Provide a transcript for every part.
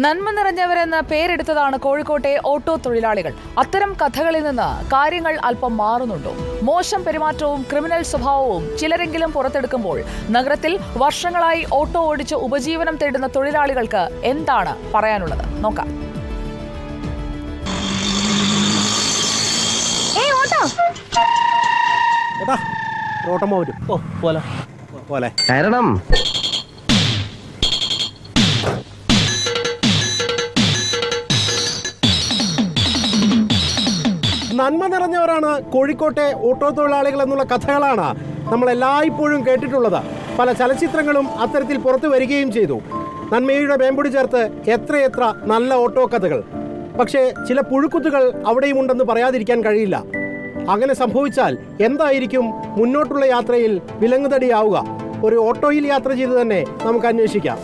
നന്മ നിറഞ്ഞവരെന്ന് പേരെടുത്തതാണ് കോഴിക്കോട്ടെ ഓട്ടോ തൊഴിലാളികൾ. അത്തരം കഥകളിൽ നിന്ന് കാര്യങ്ങൾ അല്പം മാറുന്നുണ്ടോ? മോശം പെരുമാറ്റവും ക്രിമിനൽ സ്വഭാവവും ചിലരെങ്കിലും പുറത്തെടുക്കുമ്പോൾ നഗരത്തിൽ വർഷങ്ങളായി ഓട്ടോ ഓടിച്ച് ഉപജീവനം തേടുന്ന തൊഴിലാളികൾക്ക് എന്താണ് പറയാനുള്ളത്? നോക്കാം. നന്മ നിറഞ്ഞവരാണ് കോഴിക്കോട്ടെ ഓട്ടോ തൊഴിലാളികൾ എന്നുള്ള കഥകളാണ് നമ്മൾ എല്ലായ്പ്പോഴും കേട്ടിട്ടുള്ളത്. പല ചലച്ചിത്രങ്ങളും അത്തരത്തിൽ പുറത്തു വരികയും ചെയ്തു. നന്മയുടെ വേമ്പൊടി ചേർത്ത് എത്രയെത്ര നല്ല ഓട്ടോ കഥകൾ. പക്ഷേ ചില പുഴുക്കുത്തുകൾ അവിടെയും ഉണ്ടെന്ന് പറയാതിരിക്കാൻ കഴിയില്ല. അങ്ങനെ സംഭവിച്ചാൽ എന്തായിരിക്കും മുന്നോട്ടുള്ള യാത്രയിൽ വിലങ്ങുതടിയാവുക? ഒരു ഓട്ടോയിൽ യാത്ര ചെയ്ത് തന്നെ നമുക്ക് അന്വേഷിക്കാം.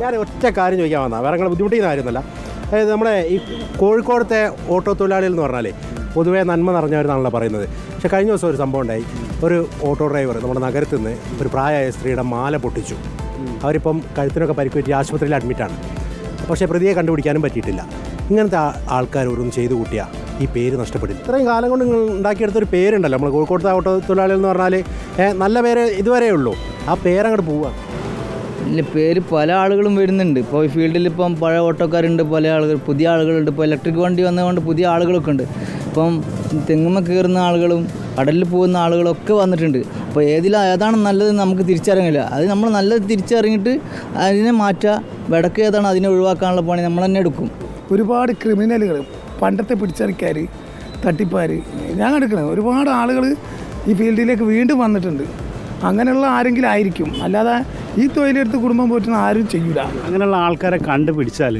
ഞാൻ ഒറ്റ കാര്യം ചോദിക്കാൻ വന്നാൽ വേറെ നിങ്ങളെ ബുദ്ധിമുട്ടിക്കുന്ന കാര്യമൊന്നുമല്ല. അതായത് നമ്മുടെ ഈ കോഴിക്കോടത്തെ ഓട്ടോ തൊഴിലാളികൾ എന്ന് പറഞ്ഞാൽ പൊതുവേ നന്മ നിറഞ്ഞവരെന്നാണല്ലോ പറയുന്നത്. പക്ഷേ കഴിഞ്ഞ ദിവസം ഒരു സംഭവം ഉണ്ടായി. ഒരു ഓട്ടോ ഡ്രൈവർ നമ്മുടെ നഗരത്തിൽ നിന്ന് ഒരു പ്രായമായ സ്ത്രീയുടെ മാല പൊട്ടിച്ചു. അവരിപ്പം കഴുത്തിനൊക്കെ പരിക്കുപറ്റി ആശുപത്രിയിൽ അഡ്മിറ്റാണ്. പക്ഷേ പ്രതിയെ കണ്ടുപിടിക്കാനും പറ്റിയിട്ടില്ല. ഇങ്ങനത്തെ ആൾക്കാർ ഓരോന്നും ചെയ്തു കൂട്ടിയാൽ ഈ പേര് നഷ്ടപ്പെട്ടില്ല. ഇത്രയും കാലം കൊണ്ട് നിങ്ങൾ ഉണ്ടാക്കിയെടുത്തൊരു പേരുണ്ടല്ലോ നമ്മൾ കോഴിക്കോടത്തെ ഓട്ടോ തൊഴിലാളികൾ എന്ന് പറഞ്ഞാൽ നല്ല പേര് ഇതുവരെ ഉള്ളൂ. ആ പേരങ്ങോട്ട് പോവുക. ഇല്ല, പേര് പല ആളുകളും വരുന്നുണ്ട്. ഇപ്പോൾ ഈ ഫീൽഡിൽ ഇപ്പം പഴയ ഓട്ടോക്കാരുണ്ട്, പല ആളുകൾ, പുതിയ ആളുകളുണ്ട്. ഇപ്പോൾ ഇലക്ട്രിക് വണ്ടി വന്നതുകൊണ്ട് പുതിയ ആളുകളൊക്കെ ഉണ്ട്. ഇപ്പം തെങ്ങുമ്മ കയറുന്ന ആളുകളും കടലിൽ പോകുന്ന ആളുകളൊക്കെ വന്നിട്ടുണ്ട്. അപ്പോൾ ഏതാണ് നല്ലതെന്ന് നമുക്ക് തിരിച്ചറിയില്ല. അത് നമ്മൾ നല്ലത് തിരിച്ചറിഞ്ഞിട്ട് അതിനെ മാറ്റുക. വടക്ക് ഏതാണ് അതിനെ ഒഴിവാക്കാനുള്ള പണി നമ്മൾ തന്നെ എടുക്കും. ഒരുപാട് ക്രിമിനലുകൾ, പണ്ടത്തെ പിടിച്ചറിക്കാർ, തട്ടിപ്പാർ, ഞാൻ എടുക്കുന്നത് ഒരുപാട് ആളുകൾ ഈ ഫീൽഡിലേക്ക് വീണ്ടും വന്നിട്ടുണ്ട്. അങ്ങനെയുള്ള ആരെങ്കിലും ആയിരിക്കും, അല്ലാതെ ഈ തൊഴിലെടുത്ത് കുടുംബം പോറ്റുന്ന ആരും ചെയ്യൂല. അങ്ങനെയുള്ള ആൾക്കാരെ കണ്ടുപിടിച്ചാൽ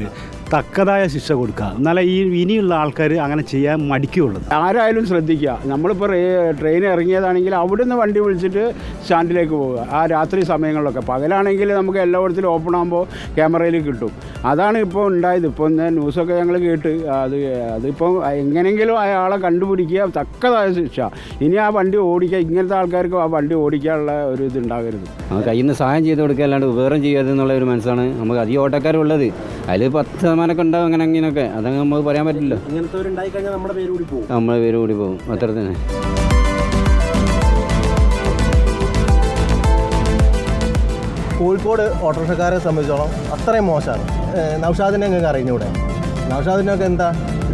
തക്കതായ ശിക്ഷ കൊടുക്കുക. എന്നാലേ ഇനിയുള്ള ആൾക്കാർ അങ്ങനെ ചെയ്യാൻ മടിക്കുകയുള്ളൂ. ആരായാലും ശ്രദ്ധിക്കുക. നമ്മളിപ്പോൾ ട്രെയിൻ ഇറങ്ങിയതാണെങ്കിൽ അവിടുന്ന് വണ്ടി വിളിച്ചിട്ട് സ്റ്റാൻഡിലേക്ക് പോവുക. ആ രാത്രി സമയങ്ങളിലൊക്കെ. പകലാണെങ്കിൽ നമുക്ക് എല്ലായിടത്തിലും ഓപ്പൺ ആകുമ്പോൾ ക്യാമറയിൽ കിട്ടും. അതാണ് ഇപ്പോൾ ഉണ്ടായത്. ഇപ്പോൾ ന്യൂസൊക്കെ ഞങ്ങൾ കേട്ട് അതിപ്പോൾ എങ്ങനെയെങ്കിലും അയാളെ കണ്ടുപിടിക്കുക, തക്കതായ ശിക്ഷ. ഇനി ആ വണ്ടി ഓടിക്കുക, ഇങ്ങനത്തെ ആൾക്കാർക്ക് ആ വണ്ടി ഓടിക്കാനുള്ള ഒരു ഇത് ഉണ്ടാകരുത്. നമുക്ക് കയ്യിൽ നിന്ന് സഹായം ചെയ്ത് കൊടുക്കുക, അല്ലാണ്ട് ഉപകാരം ചെയ്യരുതെന്നുള്ള ഒരു മനസ്സാണ് നമുക്ക് അധികം ഓട്ടക്കാരുള്ളത്. അതിൽ 10% ഉണ്ടാവും അങ്ങനെയൊക്കെ. അതങ്ങ് നമുക്ക് പറയാൻ പറ്റില്ല. നമ്മുടെ പേര് കൂടി പോകും. അത്ര തന്നെ. കോഴിക്കോട് ഓട്ടോറിക്ഷക്കാരെ സംബന്ധിച്ചോളം അത്രയും മോശമാണ്. നൗഷാദിനെ നിങ്ങൾക്ക് അറിഞ്ഞൂടെ? നൗഷാദിനൊക്കെ എന്താ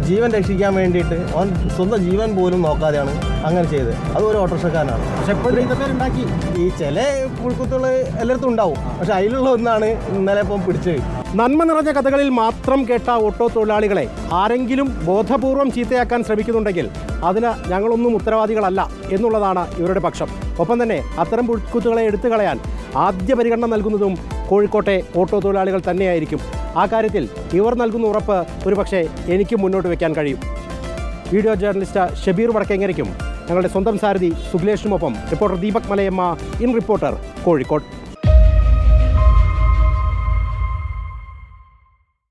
ജീവൻ രക്ഷിക്കാൻ വേണ്ടിയിട്ട് അവൻ സ്വന്തം ജീവൻ പോലും നോക്കാതെയാണ് അങ്ങനെ ചെയ്തത്. അതും ഒരു ഓട്ടോറിക്ഷക്കാരനാണ്. പക്ഷെ ഉണ്ടാക്കി ഈ ചില പുഴുക്കുത്തുകൾ എല്ലായിടത്തും ഉണ്ടാവും. പക്ഷെ അതിലുള്ള ഒന്നാണ് ഇന്നലെ ഇപ്പം പിടിച്ചത്. നന്മ നിറഞ്ഞ കഥകളിൽ മാത്രം കേട്ട ഓട്ടോ തൊഴിലാളികളെ ആരെങ്കിലും ബോധപൂർവം ചീത്തയാക്കാൻ ശ്രമിക്കുന്നുണ്ടെങ്കിൽ അതിന് ഞങ്ങളൊന്നും ഉത്തരവാദികളല്ല എന്നുള്ളതാണ് ഇവരുടെ പക്ഷം. ഒപ്പം തന്നെ അത്തരം പുഴുക്കുത്തുകളെ എടുത്തു കളയാൻ ആദ്യ പരിഗണന നൽകുന്നതും കോഴിക്കോട്ടെ ഓട്ടോ തൊഴിലാളികൾ തന്നെയായിരിക്കും. ആ കാര്യത്തിൽ ഇവർ നൽകുന്ന ഉറപ്പ് ഒരുപക്ഷെ എനിക്കും മുന്നോട്ട് വയ്ക്കാൻ കഴിയും. വീഡിയോ ജേർണലിസ്റ്റ് ഷബീർ വടക്കേങ്ങരയ്ക്കും ഞങ്ങളുടെ സ്വന്തം സാരഥി സുഖിലേഷിനുമൊപ്പം reporter Deepak Malayamma, in reporter, Kozhikode.